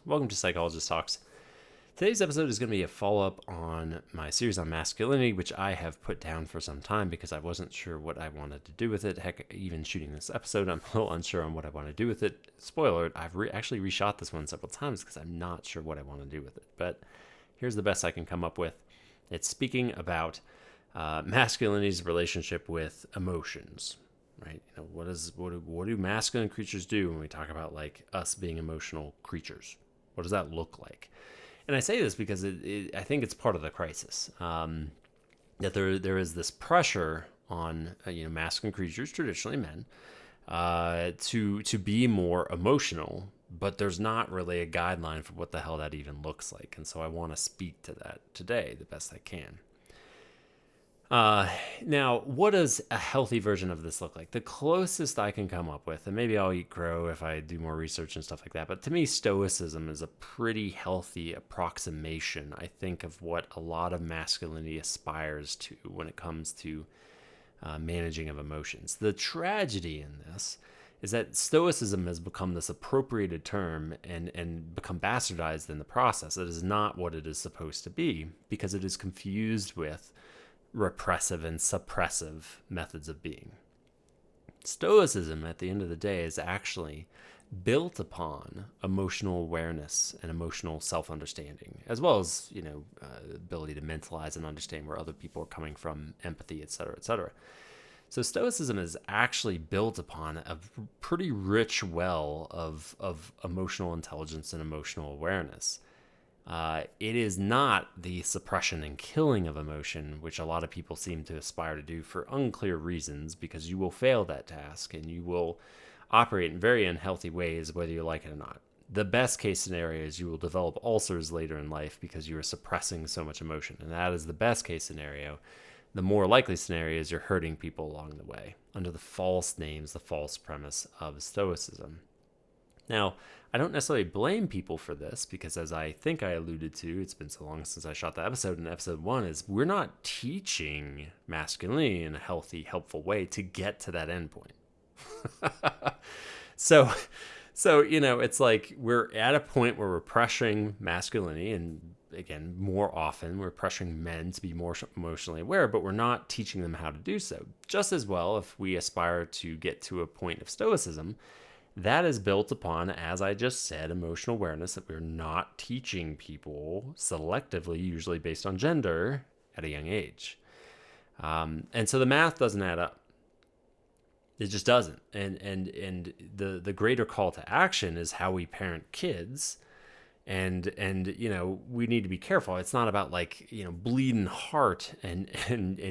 Welcome to Psychologist Talks. Today's episode is going to be a follow-up on my series on masculinity, which I have put down for some time because I wasn't sure what I wanted to do with it. Heck, even shooting this episode, I'm a little unsure on what I want to do with it. Spoiler alert, I've actually reshot this one several times because I'm not sure what I want to do with it. But here's the best I can come up with. It's speaking about masculinity's relationship with emotions. Right? What do masculine creatures do when we talk about like us being emotional creatures? What does that look like? And I say this because I think it's part of the crisis that there is this pressure on masculine creatures, traditionally men, to be more emotional, but there's not really a guideline for what the hell that even looks like. And so I want to speak to that today the best I can. Now, what does a healthy version of this look like? The closest I can come up with, and maybe I'll eat crow if I do more research and stuff like that, but to me, Stoicism is a pretty healthy approximation, I think, of what a lot of masculinity aspires to when it comes to managing of emotions. The tragedy in this is that Stoicism has become this appropriated term and become bastardized in the process. It is not what it is supposed to be because it is confused with repressive and suppressive methods of being. Stoicism, at the end of the day, is actually built upon emotional awareness and emotional self-understanding, as well as, ability to mentalize and understand where other people are coming from, empathy, etc., etc. So Stoicism is actually built upon a pretty rich well of emotional intelligence and emotional awareness. It is not the suppression and killing of emotion, which a lot of people seem to aspire to do for unclear reasons, because you will fail that task and you will operate in very unhealthy ways, whether you like it or not. The best case scenario is you will develop ulcers later in life because you are suppressing so much emotion, and that is the best case scenario. The more likely scenario is you're hurting people along the way under the false names, the false premise of Stoicism. Now, I don't necessarily blame people for this because, as I think I alluded to, it's been so long since I shot the episode, and episode 1 is we're not teaching masculinity in a healthy, helpful way to get to that endpoint. So, it's like we're at a point where we're pressuring masculinity, and again, more often we're pressuring men to be more emotionally aware, but we're not teaching them how to do so. Just as well, if we aspire to get to a point of Stoicism, that is built upon, as I just said, emotional awareness, that we're not teaching people selectively, usually based on gender, at a young age. And so the math doesn't add up. It just doesn't. And the greater call to action is how we parent kids. And we need to be careful. It's not about bleeding heart and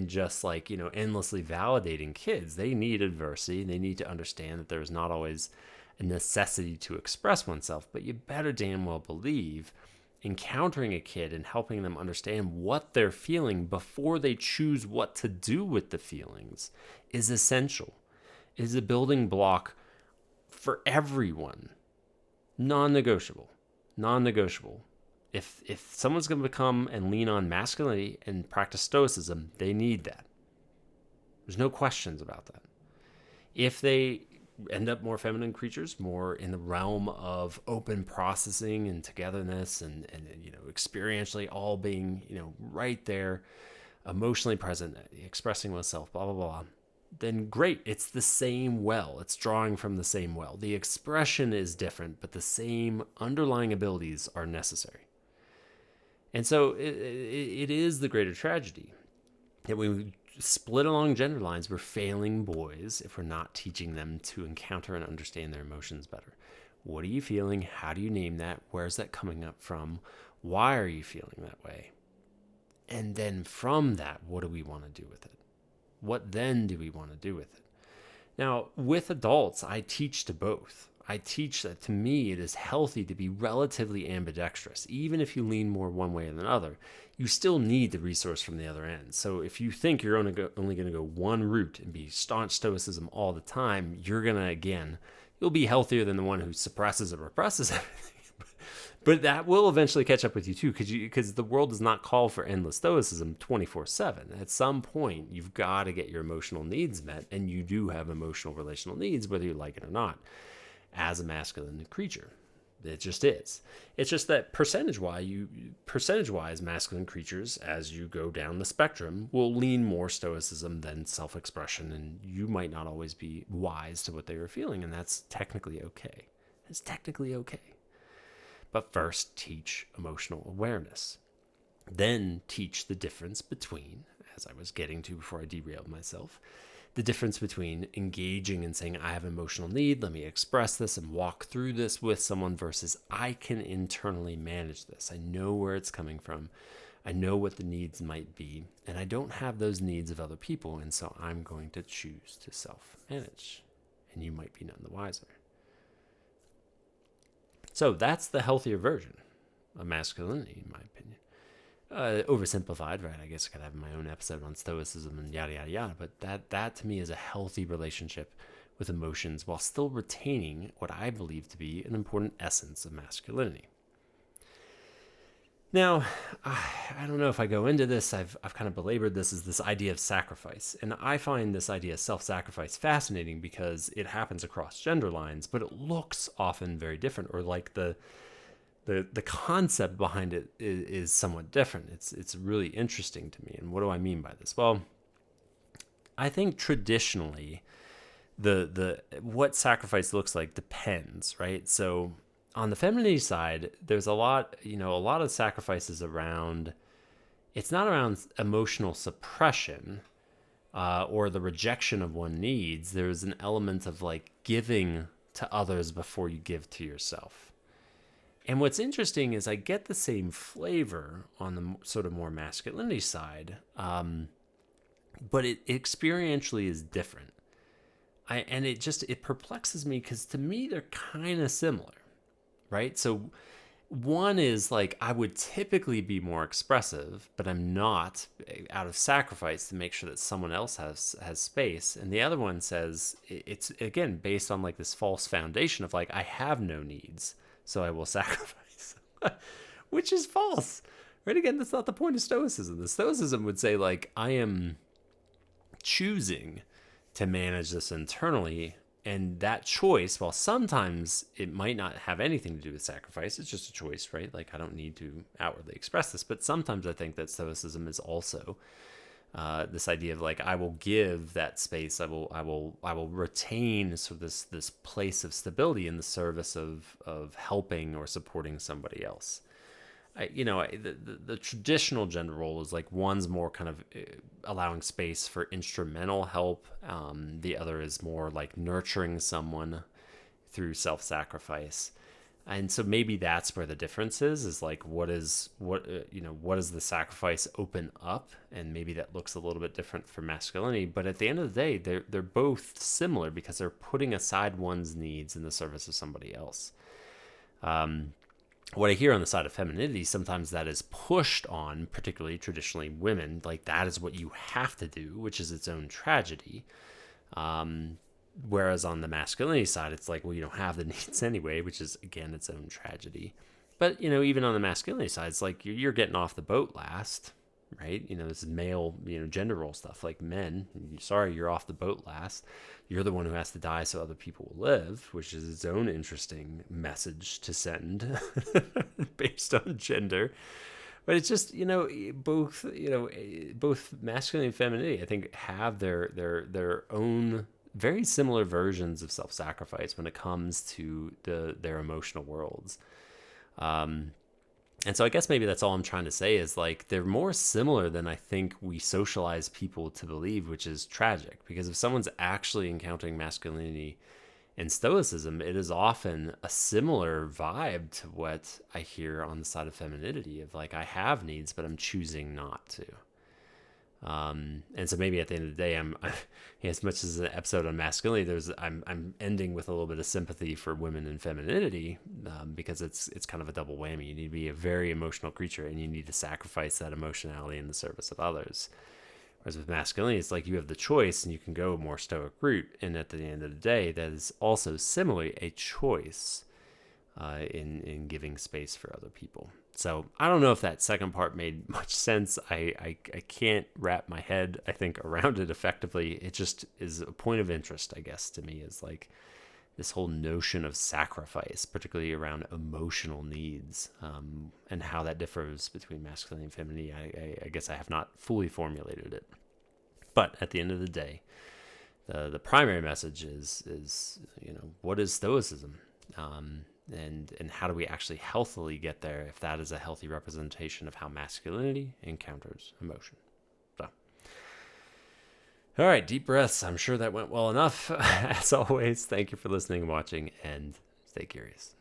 just endlessly validating kids. They need adversity. They need to understand that there's not always a necessity to express oneself, but you better damn well believe encountering a kid and helping them understand what they're feeling before they choose what to do with the feelings is essential. It is a building block for everyone. Non-negotiable. If someone's going to become and lean on masculinity and practice Stoicism, they need that. There's no questions about that. If they end up more feminine creatures, more in the realm of open processing and togetherness and experientially all being, right there, emotionally present, expressing oneself, blah, blah, blah, then great. It's the same well. It's drawing from the same well. The expression is different, but the same underlying abilities are necessary. And so it is the greater tragedy that when we split along gender lines, we're failing boys if we're not teaching them to encounter and understand their emotions better. What are you feeling? How do you name that? Where's that coming up from? Why are you feeling that way? And then from that, what do we want to do with it? What then do we want to do with it? Now, with adults, I teach to both. I teach that to me it is healthy to be relatively ambidextrous. Even if you lean more one way than the other, you still need the resource from the other end. So if you think you're only going to go one route and be staunch Stoicism all the time, you'll be healthier than the one who suppresses and represses everything. But that will eventually catch up with you too, because the world does not call for endless Stoicism 24/7. At some point, you've got to get your emotional needs met, and you do have emotional relational needs, whether you like it or not, as a masculine creature. It just is. It's just that percentage-wise, masculine creatures, as you go down the spectrum, will lean more stoicism than self-expression, and you might not always be wise to what they were feeling, and that's technically okay. It's technically okay. But first, teach emotional awareness. Then teach the difference between, as I was getting to before I derailed myself, the difference between engaging and saying, I have an emotional need, let me express this and walk through this with someone, versus I can internally manage this. I know where it's coming from. I know what the needs might be, and I don't have those needs of other people, and so I'm going to choose to self-manage. And you might be none the wiser. So that's the healthier version of masculinity, in my opinion. Oversimplified, right? I guess I could have my own episode on stoicism and yada yada yada, but that to me is a healthy relationship with emotions while still retaining what I believe to be an important essence of masculinity. Now, I don't know if I go into this, I've kind of belabored this, is this idea of sacrifice. And I find this idea of self-sacrifice fascinating because it happens across gender lines, but it looks often very different, or like the concept behind it is somewhat different. It's really interesting to me. And what do I mean by this? Well, I think traditionally the what sacrifice looks like depends, right? So on the femininity side, there's a lot of sacrifices around, it's not around emotional suppression or the rejection of one's needs. There's an element of like giving to others before you give to yourself. And what's interesting is I get the same flavor on the sort of more masculinity side, but it experientially is different. It perplexes me because to me they're kind of similar, right? So one is like I would typically be more expressive, but I'm not, out of sacrifice to make sure that someone else has space. And the other one says it's again based on like this false foundation of like I have no needs, so I will sacrifice, which is false, right? Again, that's not the point of Stoicism. The Stoicism would say, like, I am choosing to manage this internally, and that choice, while sometimes it might not have anything to do with sacrifice, it's just a choice, right? Like, I don't need to outwardly express this, but sometimes I think that Stoicism is also this idea of like I will give that space. I will retain sort of this place of stability in the service of helping or supporting somebody else. The traditional gender role is like one's more kind of allowing space for instrumental help. The other is more like nurturing someone through self-sacrifice. And so maybe that's where the difference is like what does the sacrifice open up, and maybe that looks a little bit different for masculinity. But at the end of the day, they're both similar because they're putting aside one's needs in the service of somebody else. What I hear on the side of femininity, sometimes that is pushed on, particularly traditionally women, like that is what you have to do, which is its own tragedy. Whereas on the masculinity side, it's like, well, you don't have the needs anyway, which is, again, its own tragedy. But, even on the masculinity side, it's like you're getting off the boat last, right? This is male, gender role stuff. Like men, sorry, you're off the boat last. You're the one who has to die so other people will live, which is its own interesting message to send based on gender. But it's just, both masculinity and femininity, I think, have their own very similar versions of self-sacrifice when it comes to their emotional worlds. And so I guess maybe that's all I'm trying to say is like they're more similar than I think we socialize people to believe, which is tragic. Because if someone's actually encountering masculinity and stoicism, it is often a similar vibe to what I hear on the side of femininity of like I have needs, but I'm choosing not to. And so maybe at the end of the day, I'm as much as an episode on masculinity, I'm ending with a little bit of sympathy for women and femininity, because it's kind of a double whammy. You need to be a very emotional creature, and you need to sacrifice that emotionality in the service of others. Whereas with masculinity, it's like you have the choice, and you can go a more stoic route. And at the end of the day, that is also similarly a choice in giving space for other people. So I don't know if that second part made much sense. I can't wrap my head, I think, around it effectively. It just is a point of interest, I guess, to me, is like this whole notion of sacrifice, particularly around emotional needs, and how that differs between masculinity and femininity. I guess I have not fully formulated it. But at the end of the day, the primary message is what is Stoicism, and how do we actually healthily get there if that is a healthy representation of how masculinity encounters emotion. So, all right, deep breaths. I'm sure that went well enough. As always, thank you for listening and watching, and stay curious.